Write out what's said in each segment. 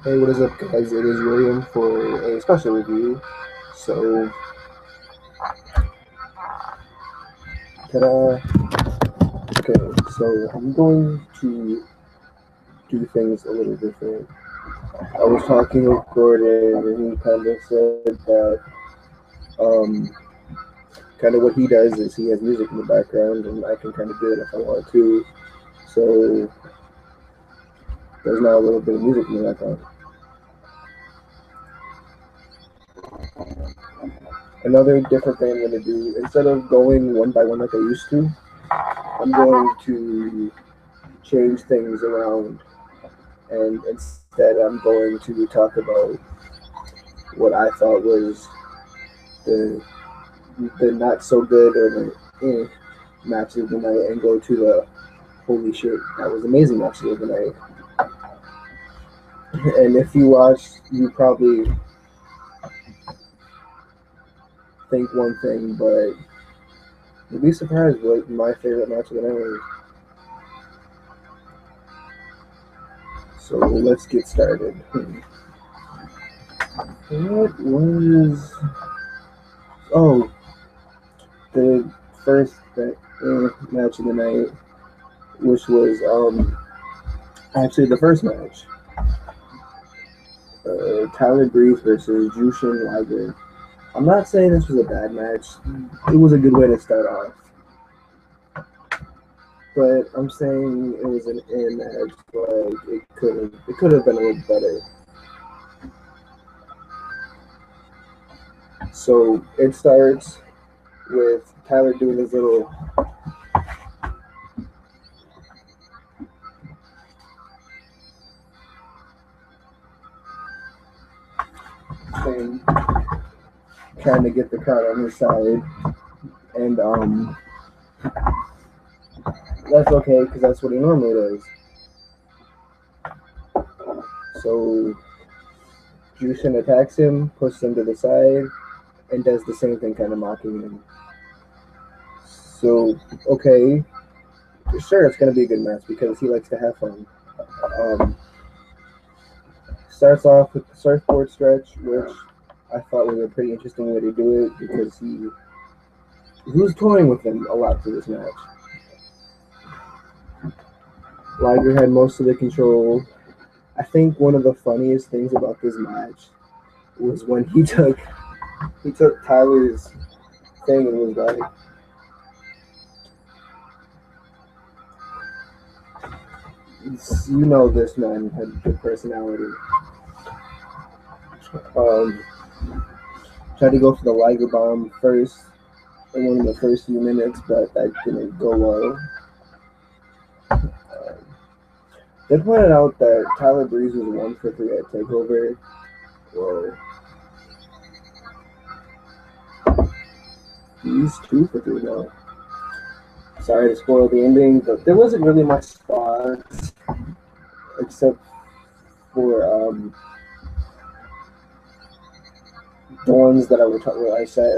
Hey, what is up, guys? It is William for a special review. So, ta-da! Okay, so I'm going to do things a little different. I was talking with Gordon, and he kind of said that kind of what he does is he has music in the background, and I can kind of do it if I want to. So, there's now a little bit of music in the background. Another different thing I'm going to do, instead of going one by one like I used to, I'm going to change things around, and instead I'm going to talk about what I thought was the the not so good or the match of the night, and go to the holy shit, that was amazing match of the night. And if you watch, you probably think one thing, but you'd be surprised what my favorite match of the night was. So let's get started. What was the first match of the night, which was actually the first match. Tyler Breeze versus Jushin Liger. I'm not saying this was a bad match. It was a good way to start off. But I'm saying it was an in match. Like it could have been a little better. So it starts with Tyler doing his little thing, trying to get the crowd on his side, and that's okay because that's what he normally does. So Jushin attacks him, pushes him to the side, and does the same thing, kind of mocking him. So, okay, sure, it's going to be a good match because he likes to have fun. Starts off with the surfboard stretch, which I thought was a pretty interesting way to do it because he was toying with him a lot through this match. Liger had most of the control. I think one of the funniest things about this match was when he took Tyler's thing and was like, "You know, this man had good personality." Tried to go for the Liger bomb first in one of the first few minutes, but that didn't go well. They pointed out that Tyler Breeze was 1 for 3 at Takeover. Whoa. He's 2 for 3 now. Sorry to spoil the ending, but there wasn't really much spots except for the ones that I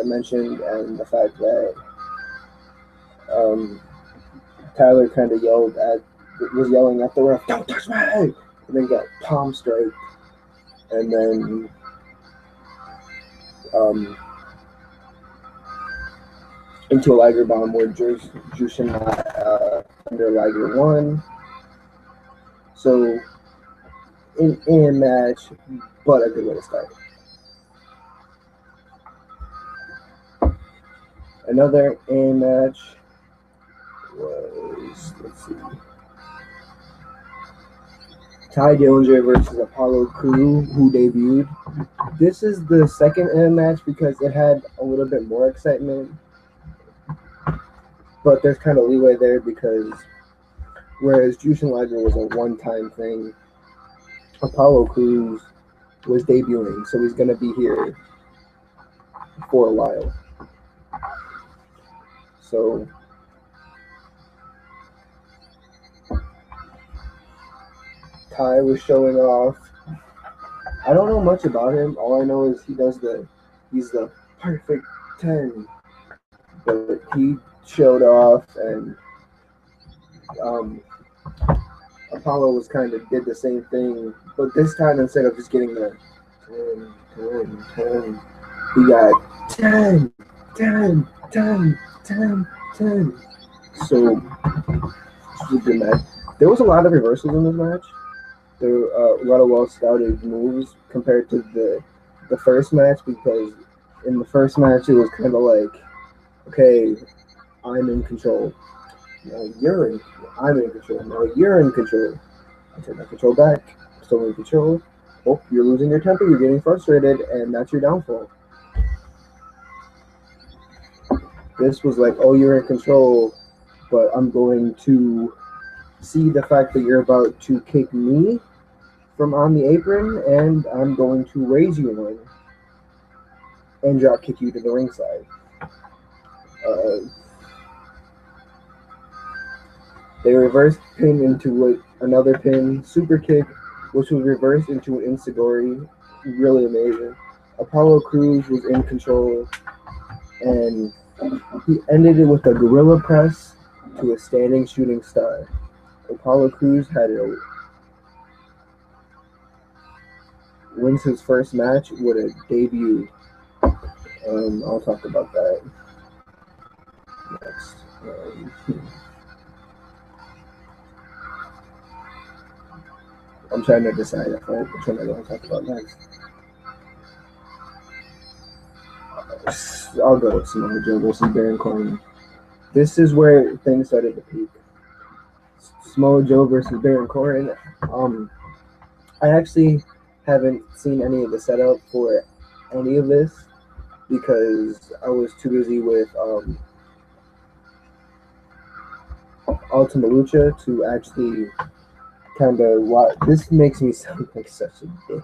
mentioned, and the fact that Tyler kind of was yelling at the ref, "Don't touch my head!" and then got palm strike, and then into a Liger bomb where Jushin under Liger won. So, in a match, but a good way to start. Another A match was, let's see, Ty Dillinger versus Apollo Crew, who debuted. This is the second A match because it had a little bit more excitement, but there's kind of leeway there because whereas Jushin Liger was a one-time thing, Apollo Crews was debuting, so he's going to be here for a while. So Ty was showing off. I don't know much about him. All I know is he's the perfect 10. But he showed off, and Apollo was kind of did the same thing, but this time instead of just getting the 10, he got 10, 10, 10, 10, 10. So this was a good match. There was a lot of reversals in this match. There were a lot of well scouted moves compared to the first match, because in the first match it was kind of like, okay, I'm in control. Now I'm in control. Now you're in control. I take my control back. I'm still in control. Oh, you're losing your temper. You're getting frustrated, and that's your downfall. This was like, oh, you're in control, but I'm going to see the fact that you're about to kick me from on the apron, and I'm going to raise you one and drop kick you to the ringside. They reversed pin into another pin, super kick, which was reversed into an enziguri. Really amazing. Apollo Crews was in control, and he ended it with a gorilla press to a standing shooting star. Apollo Crews wins his first match with a debut. I'll talk about that next. I'm trying to decide which one I want to talk about next. I'll go with Samoa Joe versus Baron Corbin. This is where things started to peak. Samoa Joe versus Baron Corbin. I actually haven't seen any of the setup for any of this because I was too busy with Ultima Lucha to actually kind of watch. This makes me sound like such a dick.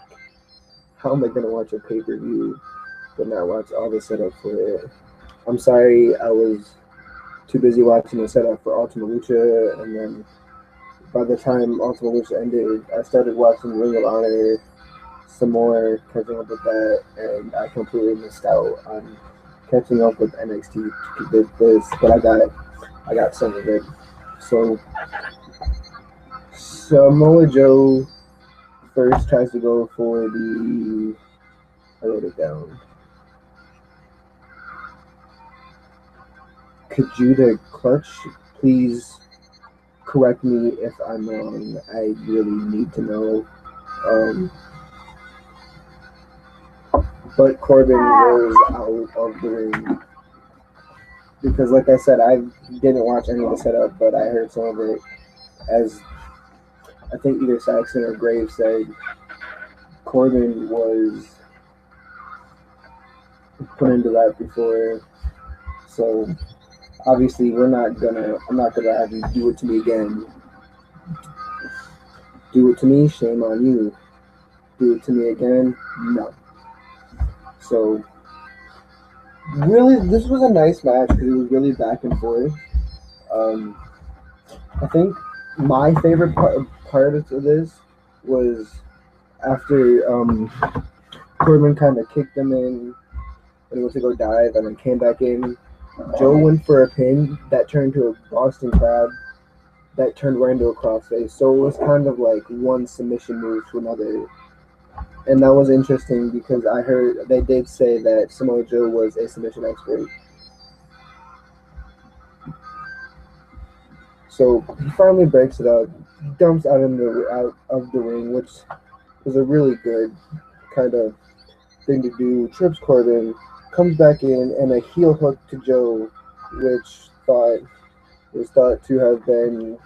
How am I going to watch a pay-per-view but not watch all the setup for it? I'm sorry, I was too busy watching the setup for Ultima Lucha, and then by the time Ultima Lucha ended, I started watching Ring of Honor some more, catching up with that, and I completely missed out on catching up with NXT this, but I got some of it. So Samoa Joe first tries to go for I wrote it down. Kajita clutch. Please correct me if I'm wrong. I really need to know. But Corbin rolls out of the ring. Because like I said, I didn't watch any of the setup, but I heard some of it. As I think either Saxon or Graves said, Corbin was put into that before. So obviously I'm not gonna have you do it to me again. Do it to me, shame on you. Do it to me again, no. So really, this was a nice match because it was really back and forth. I think my favorite part of this was after Corbin kind of kicked him in and he went to go dive and then came back in. Joe went for a pin that turned to a Boston Crab that turned right into a crossface. So it was kind of like one submission move to another. And that was interesting because I heard they did say that Samoa Joe was a submission expert. So he finally breaks it up, dumps out of the ring, which was a really good kind of thing to do. Trips Corbin, comes back in, and a heel hook to Joe, which was thought to have been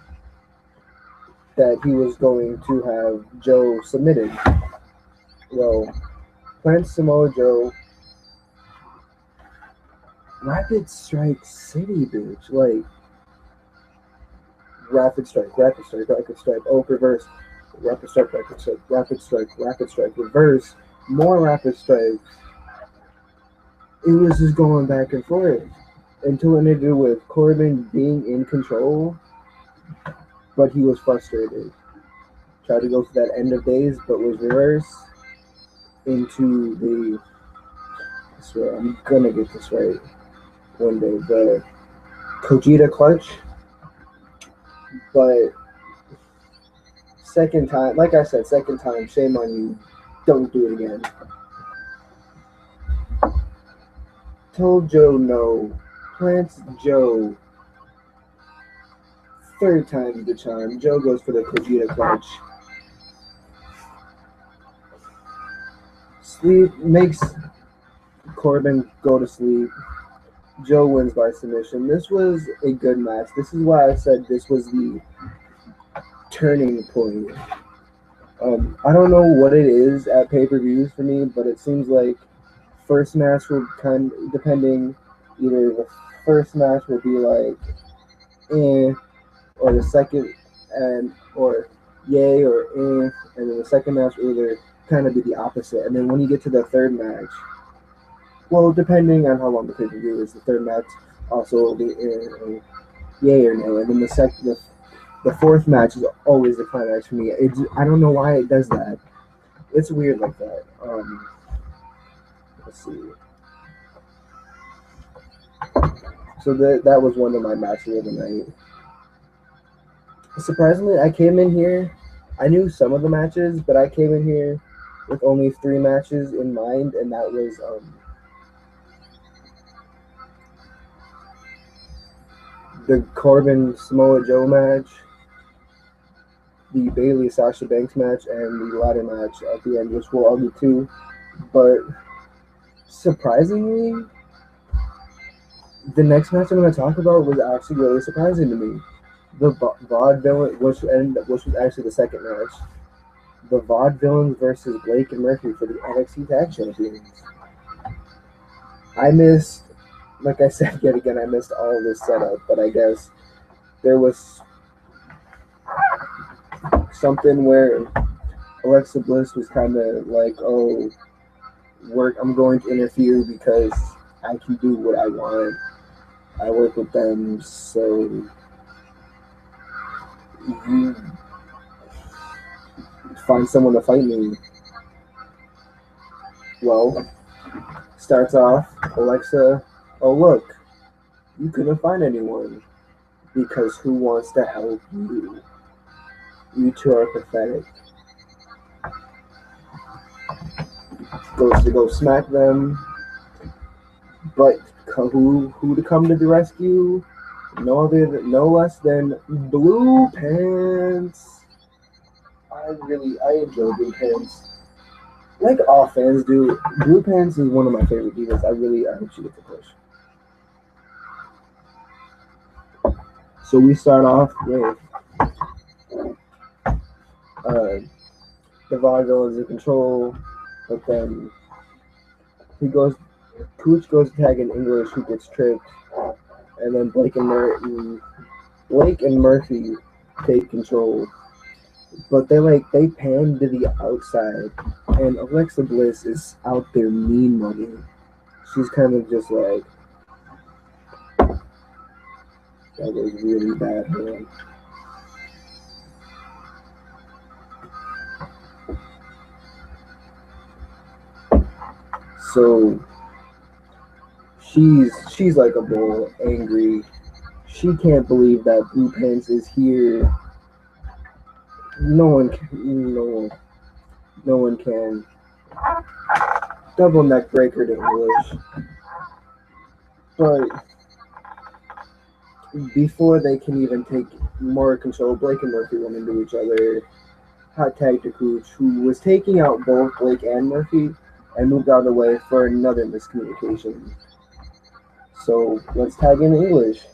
that he was going to have Joe submitted. Well, plants Samoa Joe. Rapid Strike City, bitch. Like, rapid strike, oh, reverse. Rapid strike, reverse. More rapid strikes. It was just going back and forth until it ended with Corbin being in control, but he was frustrated. Tried to go for that end of days, but was reversed into the, I swear, I'm gonna get this right one day, the Kojita clutch, but Second time, like I said, second time, shame on you. Don't do it again. Told Joe no. Plants Joe. Third time's the charm. Joe goes for the Kojita clutch. Sleep makes Corbin go to sleep. Joe wins by submission. This was a good match. This is why I said this was the turning point. I don't know what it is at pay-per-views for me, but it seems like first match will depending, either the first match will be like or the second or yay or and then the second match will either kind of be the opposite. And then when you get to the third match, well, depending on how long the pay-per-view is, the third match also will be yay or no. And then the fourth match is always the climax for me. I don't know why it does that. It's weird like that. Let's see. So that was one of my matches of the night. Surprisingly, I came in here. I knew some of the matches, but I came in here with only 3 matches in mind, and that was the Corbin Samoa Joe match, the Bayley Sasha Banks match, and the ladder match at the end, which we'll all get to. But surprisingly, the next match I'm going to talk about was actually really surprising to me. The Vaudevillains, which was actually the second match, the Vaudevillains versus Blake and Murphy for the NXT Tag Champions. I missed, like I said yet again, I missed all of this setup, but I guess there was something where Alexa Bliss was kind of like, oh, I'm going to interfere because I can do what I want. I work with them, so you find someone to fight me. Well, starts off, Alexa, oh look, you couldn't find anyone because who wants to help you? You two are pathetic. Goes to go smack them, but who to come to the rescue? No less than Blue Pants. I enjoy Blue Pants. Like all fans do, Blue Pants is one of my favorite divas. I hope she gets a push. So we start off with the Vaudevillains in control, but then Cooch goes to tag in English, who gets tripped, and then Blake and Murphy take control. But they pan to the outside, and Alexa Bliss is out there mean mugging. She's kind of just like, that was really bad, man. So she's like a bull, angry. She can't believe that Blue Pants is here. No one can. Double neck breaker to English. But before they can even take more control, Blake and Murphy run into each other. Hot tag to Cooch, who was taking out both Blake and Murphy, and moved out of the way for another miscommunication. So let's tag in English.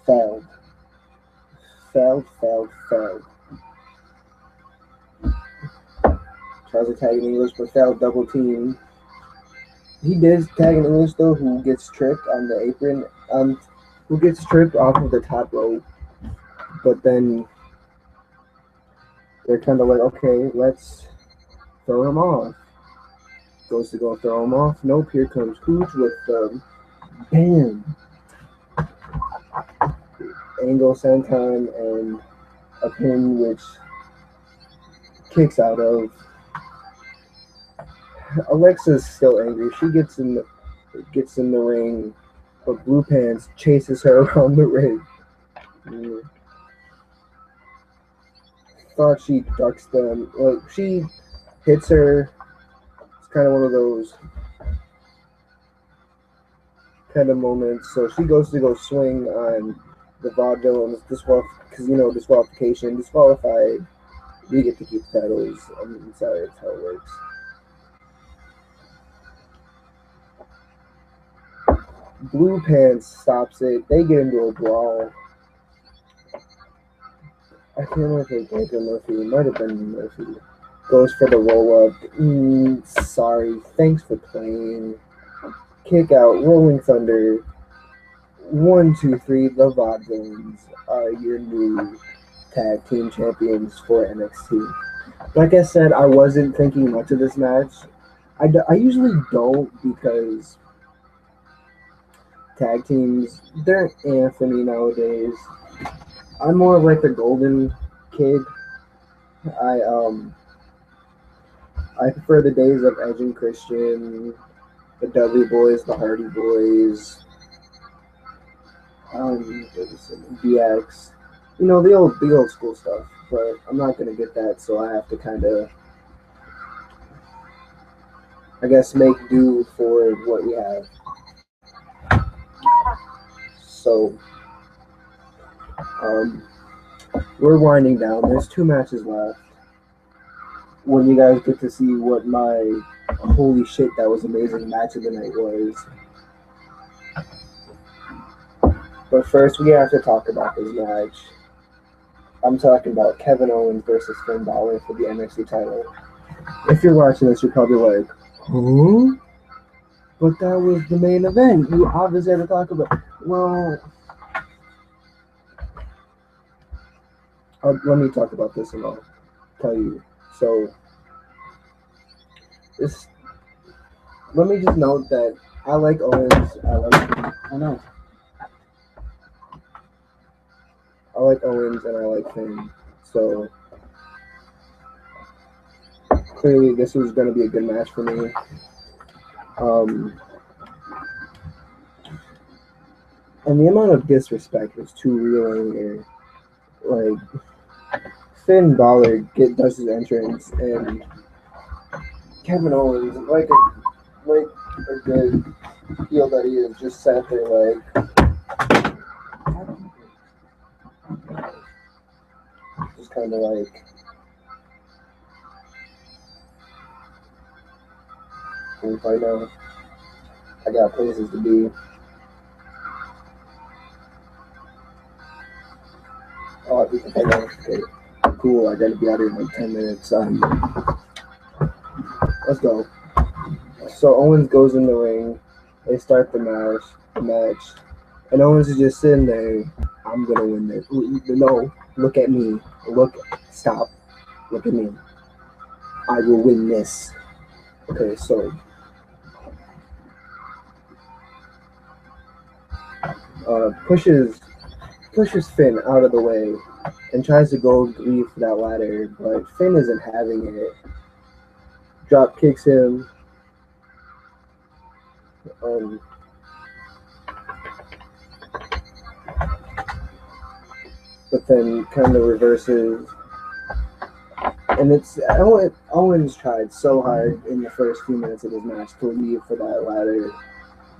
Failed. Tries to tag in English, but failed double team. He did tag in English though, who gets tripped on the apron, who gets tripped off of the top rope. But then they're kind of like, okay, let's throw him off. Goes to go throw him off. Nope, here comes Cooch with bam. Angle senton and a pin, which kicks out of. Alexa's still angry. She gets in the ring, but Blue Pants chases her around the ring. thought she ducks them. Like, she hits her. It's kind of one of those kind of moments. So she goes to go swing on the vaudevillains, because disqualification, disqualified. We get to keep titles. I'm sorry, that's how it works. Blue Pants stops it. They get into a brawl. I can't remember if it was Baker Murphy. It might have been Murphy. Goes for the roll up. Sorry. Thanks for playing. Kick out. Rolling Thunder. 1, 2, 3. The Vaudevillains are your new tag team champions for NXT. Like I said, I wasn't thinking much of this match. I usually don't, because tag teams, they're for me nowadays. I'm more of like the golden kid. I prefer the days of Edge and Christian, the Dudley Boys, the Hardy Boys, DX. The old school stuff. But I'm not gonna get that, so I have to kind of, I guess, make do for what we have. So, we're winding down. There's 2 matches left. When you guys get to see what my holy shit, that was amazing match of the night was. But first, we have to talk about this match. I'm talking about Kevin Owens versus Finn Balor for the NXT title. If you're watching this, you're probably like, huh? But that was the main event. You obviously had to talk about. Well, let me talk about this and I'll tell you. So, let me just note that I like Owens. I like Owens and I like Finn. So, clearly this was going to be a good match for me. And the amount of disrespect is too real in here. Like, Finn Balor does his entrance, and Kevin Owens, like a good heel that he is, just sat there like, just kind of like, right now, I got places to be. Oh, okay, cool. I gotta be out here in like 10 minutes. Let's go. So Owens goes in the ring. They start the match, and Owens is just sitting there. I'm gonna win this. No, look at me. Stop. Look at me. I will win this. Okay, so pushes Finn out of the way and tries to go leave for that ladder, but Finn isn't having it. Drop kicks him. But then kind of reverses. And Owens tried so hard in the first few minutes of his match to leave for that ladder,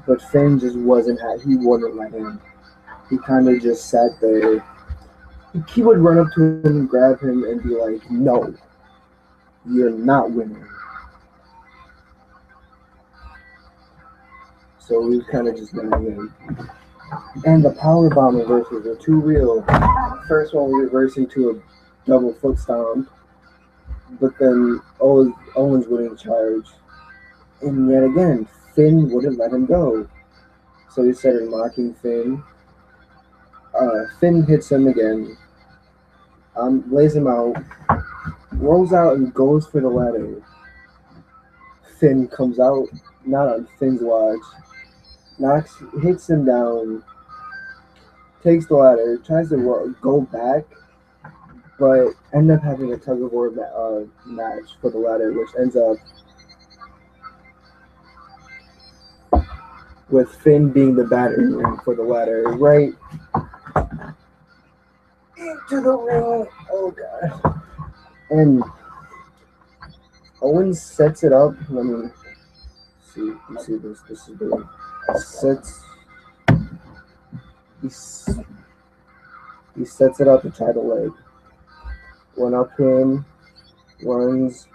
but Finn just he wouldn't let him. He kind of just sat there. He would run up to him and grab him and be like, no, you're not winning. So he was kind of just letting him. And the powerbomb reversals are too real. First one reversing to a double foot stomp, but then Owens wouldn't charge. And yet again, Finn wouldn't let him go. So he started mocking Finn. Finn hits him again. Lays him out. Rolls out and goes for the ladder. Finn comes out, not on Finn's watch. Hits him down. Takes the ladder. Tries to go back, but end up having a tug of war match for the ladder, which ends up with Finn being the battering ram for the ladder, right into the ring. Oh god! And Owens sets it up. Let me see. You see this? This is the he sets it up to try to like run up him. Runs,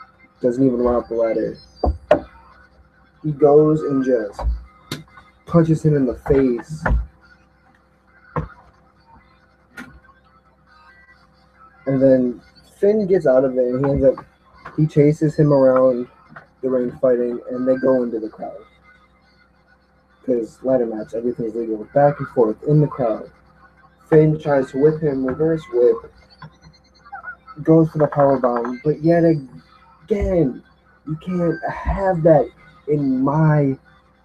doesn't even run up the ladder. He goes and just punches him in the face. And then Finn gets out of it and he chases him around the ring fighting, and they go into the crowd. Because ladder match, everything's legal. Back and forth in the crowd. Finn tries to whip him, reverse whip, goes for the powerbomb, but yet again, you can't have that in my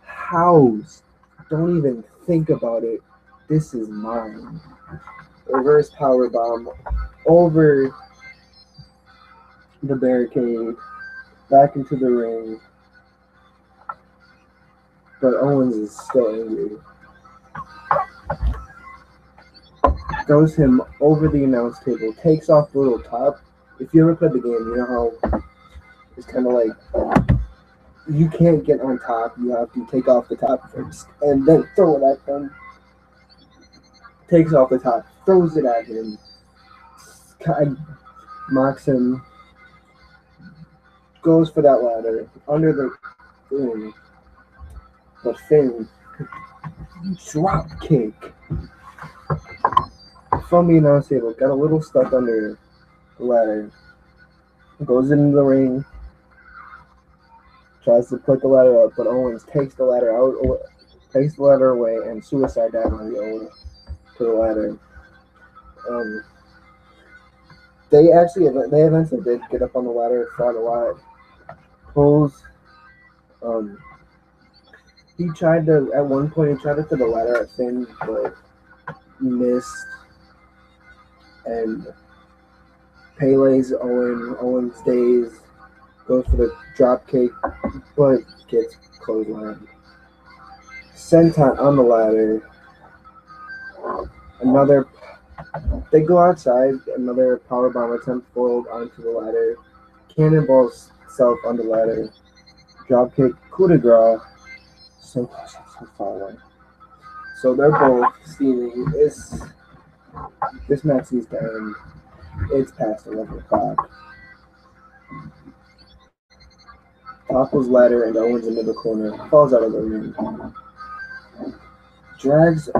house. Don't even think about it. This is mine. Reverse powerbomb over the barricade, back into the ring. But Owens is still angry. Throws him over the announce table, takes off the little top. If you ever played the game, you know how it's kind of like you can't get on top. You have to take off the top first and then throw it at them. Takes off the top, throws it at him, mocks him, goes for that ladder under the ring. But Finn, drop kick from the announce table, got a little stuck under the ladder, goes into the ring, tries to put the ladder up, but Owens takes the ladder away, and suicide dive on the Owens to the ladder. They eventually did get up on the ladder, fought a lot, pulls. At one point, he tried to throw the ladder at Finn, but missed. And Pele's Owens stays, goes for the drop kick, but gets clotheslined. Senton on the ladder. They go outside, another powerbomb attempt foiled onto the ladder. Cannonballs self on the ladder. Drop kick, coup de grace. So close, so far away. So they're both steaming. This match needs to end. It's past 11 o'clock. Topples ladder and Owens into the corner. Falls out of the ring. Drags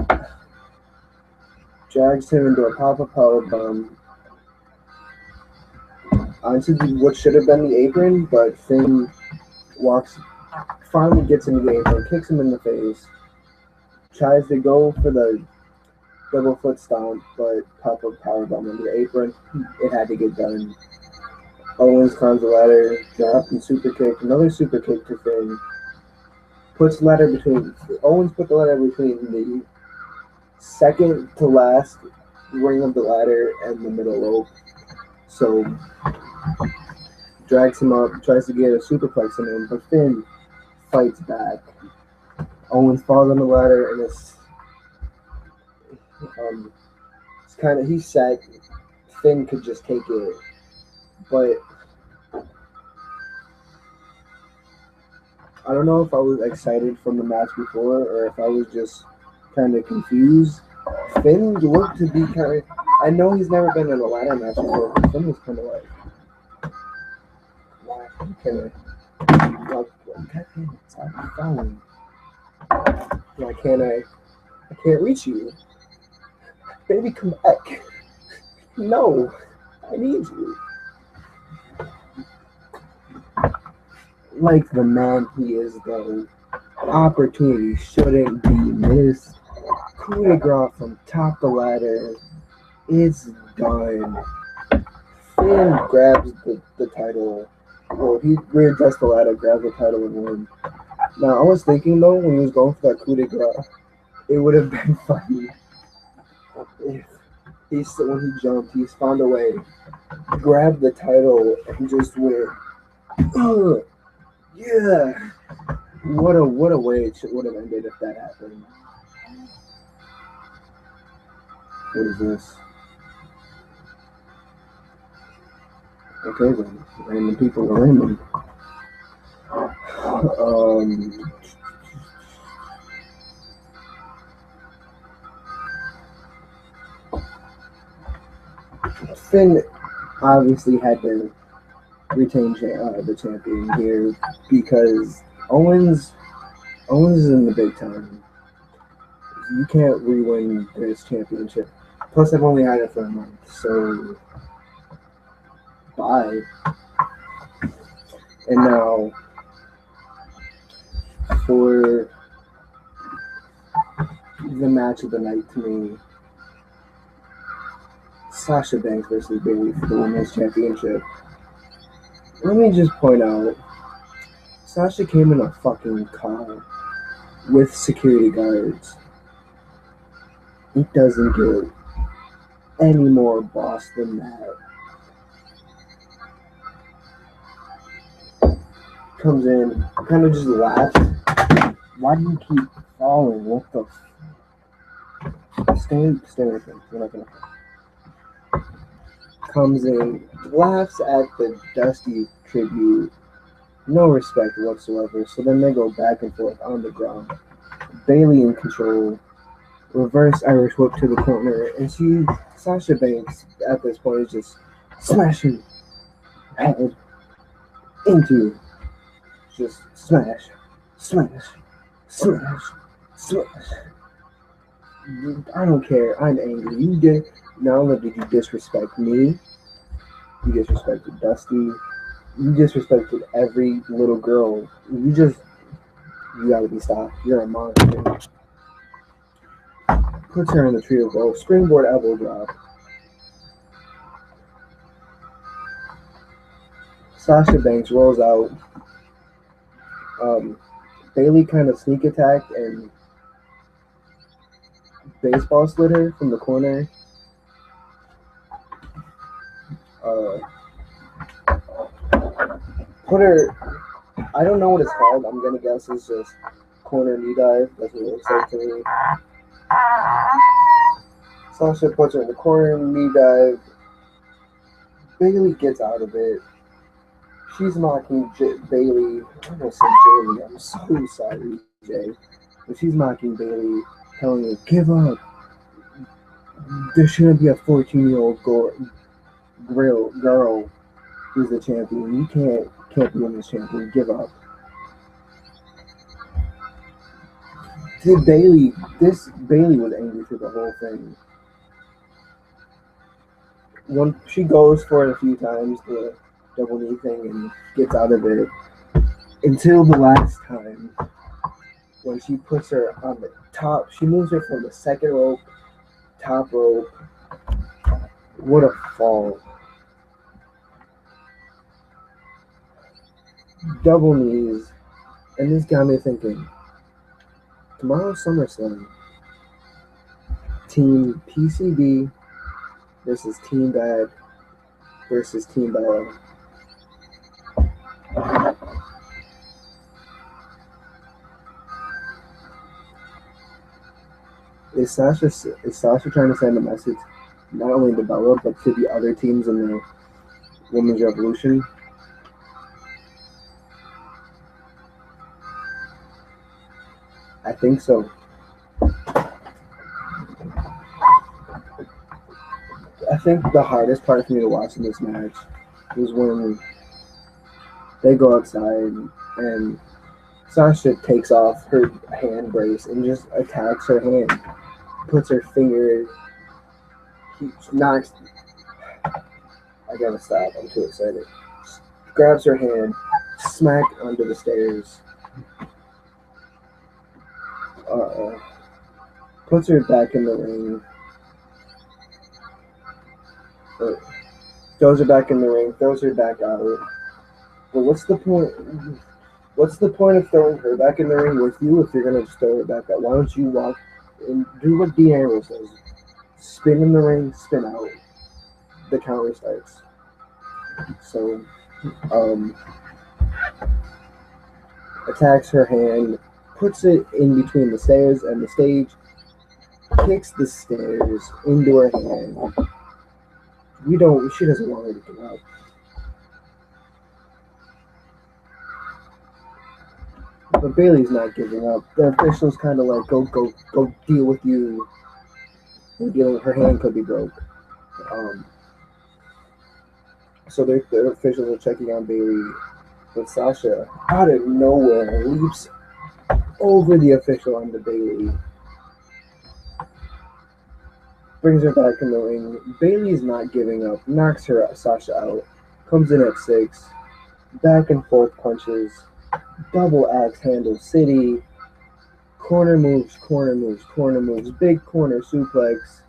him into a pop-up powerbomb onto what should have been the apron, but Finn finally gets into the apron, kicks him in the face, tries to go for the double foot stomp, but pop-up powerbomb on the apron. It had to get done. Owens climbs the ladder, drop and super kick, another super kick to Finn. Owens put the ladder between the second to last ring of the ladder and the middle rope. So drags him up, tries to get a superplex in him, but Finn fights back. Owens falls on the ladder, and it's kind of he's set. Finn could just take it, but I don't know if I was excited from the match before or if I was just kind of confused. Finn looked to be kind of. I know he's never been in a ladder match before, but Finn was kind of like, why can it's on my phone. Why can't I can't reach you. Baby, come back. No, I need you. Like the man he is, though, opportunity shouldn't be missed. Coup de grace from top the ladder. It's done. Finn grabs the title. Well, he readjusts the ladder, grabs the title, and wins. Now, I was thinking, though, when he was going for that coup de grace, it would have been funny if when he jumped, he's found a way, grabbed the title, and just went, ugh, yeah. What a way it would have ended if that happened. What is this? Okay then, random people are random. Finn obviously had to retain the champion here because Owens is in the big time. You can't re-win this championship. Plus, I've only had it for a month, so bye. And now for the match of the night to me, Sasha Banks versus Bayley for the Women's Championship. Let me just point out, Sasha came in a fucking car with security guards. It doesn't get any more boss than that. Comes in, kind of just laughs. Why do you keep falling? What the Stay with him. We're not gonna. Comes in, laughs at the Dusty tribute, no respect whatsoever. So then they go back and forth on the ground. Bayley in control, reverse Irish whip to the corner, and Sasha Banks at this point is just smashing head into, just smash, smash, smash, smash. I don't care. I'm angry. Not only did you disrespect me, you disrespected Dusty, you disrespected every little girl. You gotta be stopped. You're a monster. Puts her in the trio goal. Springboard elbow drop. Sasha Banks rolls out. Bayley kind of sneak attacked and baseball slid her from the corner. Put her. I don't know what it's called. I'm gonna guess it's just corner knee dive. That's what it looks like to me. Sasha puts her in the corner knee dive. Bayley gets out of it. She's mocking Bayley. I'm gonna say Bayley. I'm so sorry, Jay. But she's mocking Bayley, telling her, give up. There shouldn't be a 14-year-old girl who's the champion. You can't be women's champion. Give up. Bayley was angry through the whole thing. She goes for it a few times, the double knee thing, and gets out of it. Until the last time, when she puts her on the top, she moves her from the second rope, top rope. What a fall. Double knees. And this got me thinking, tomorrow's SummerSlam. Team PCB versus Team Bad versus Team Bad. Is Sasha trying to send a message not only to Bella but to the other teams in the Women's Revolution? I think so. I think the hardest part for me to watch in this match was when they go outside and Sasha takes off her hand brace and just attacks her hand. Puts her finger. He knocks. I gotta stop. I'm too excited. Grabs her hand, smack under the stairs. Puts her back in the ring. Throws her back in the ring. Throws her back out. But what's the point? What's the point of throwing her back in the ring with you if you're gonna just throw her back out? Why don't you walk and do what Dean Ambrose does? Spin in the ring, spin out. The counter starts. So, attacks her hand, puts it in between the stairs and the stage, kicks the stairs into her hand. She doesn't want her to get up. But Bailey's not giving up. The officials kind of like, go deal with you. Her hand could be broke. Um, so the officials are checking on Bailey, but Sasha, out of nowhere, leaps over the official onto Bailey, brings her back in the ring. Bailey's not giving up, knocks Sasha out, comes in at 6, back and forth punches, double axe handle city, corner moves, big corner suplex.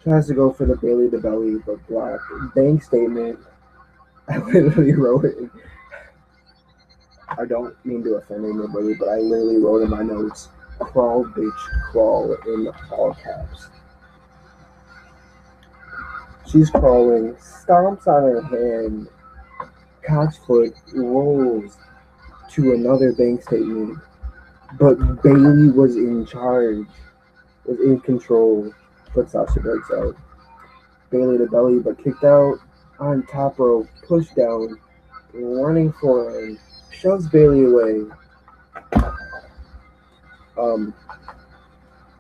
Tries to go for the Bailey to belly, but blocked. Bank statement. I literally wrote it. I don't mean to offend anybody, but I literally wrote in my notes, crawl, bitch, crawl, in all caps. She's crawling, stomps on her hand, cocks foot, rolls to another bank statement. But Bailey was in charge, was in control, but Sasha breaks out. Bailey to belly, but kicked out on top rope, push down, running forehand, shoves Bailey away.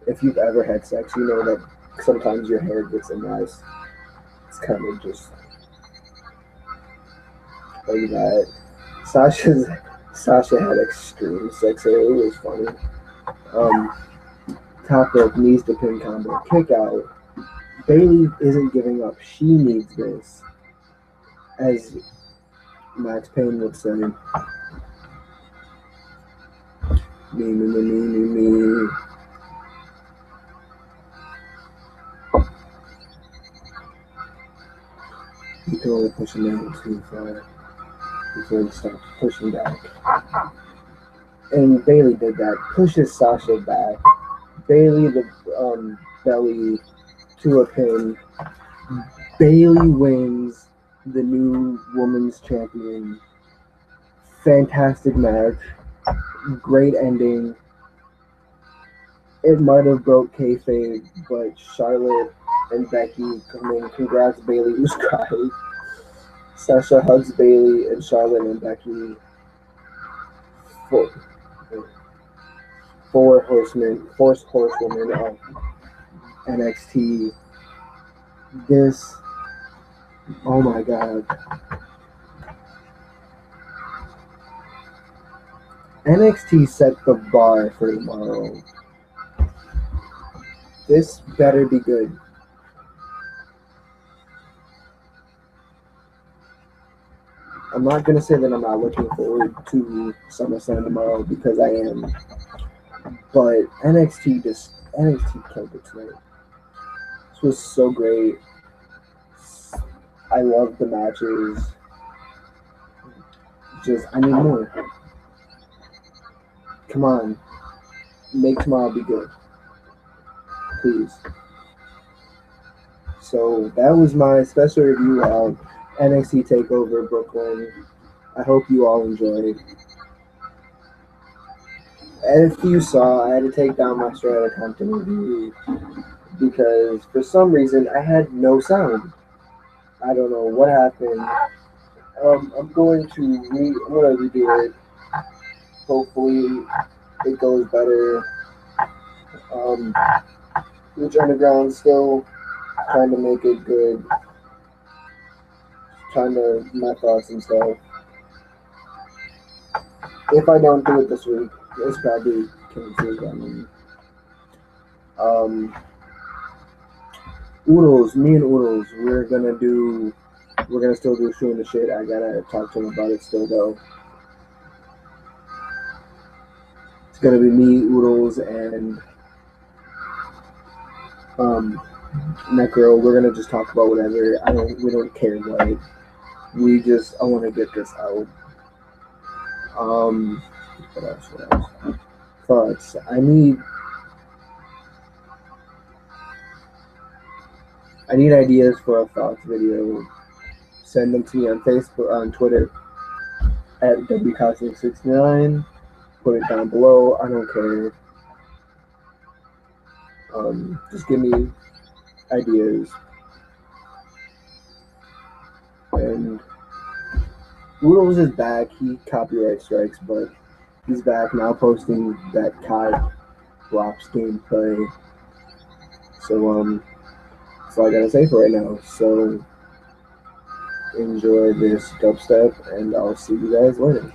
If you've ever had sex, you know that sometimes your hair gets a mess. It's kind of just like that. Sasha had extreme sex hair. It was funny. Top rope knees to pin combo, kick out. Bailey isn't giving up. She needs this. As Max Payne would say, me. You can only push a man too far before he starts pushing back. And Bailey did that. Pushes Sasha back. Bailey the belly to a pin. Bailey wins the new women's champion. Fantastic match. Great ending. It might have broke kayfabe, but Charlotte and Becky come in. Congrats, Bailey, who's crying. Sasha hugs Bailey and Charlotte and Becky. Four horsewomen of NXT. This, oh my god. NXT set the bar for tomorrow. This better be good. I'm not going to say that I'm not looking forward to SummerSlam tomorrow, because I am. But NXT killed it tonight. This was so great. I love the matches. I need more. Come on. Make tomorrow be good. Please. So that was my special review of NXT Takeover Brooklyn. I hope you all enjoyed. If you saw, I had to take down my Strata Compton review because for some reason I had no sound. I don't know what happened. I'm going to redo it. Hopefully it goes better. Lucha Underground still trying to make it good. Trying to my thoughts and stuff. If I don't do it this week, it's probably canceled. Oodles, me and Oodles, we're gonna still do Shooting the Shit. I gotta talk to him about it still though. It's gonna be me, Oodles, and that girl. We're gonna just talk about whatever. We don't care what. I wanna get this out. What else? Thoughts. I need ideas for a thoughts video. Send them to me on Facebook, on Twitter, at WCosmic69. Put it down below. I don't care. Just give me ideas. And Oodles is back. He copyright strikes, but He's back now posting that Kai Flops gameplay. So that's all I gotta say for right now. So enjoy this dubstep, and I'll see you guys later.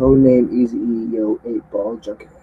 Codename Easy E, yo, 8 Ball Junket.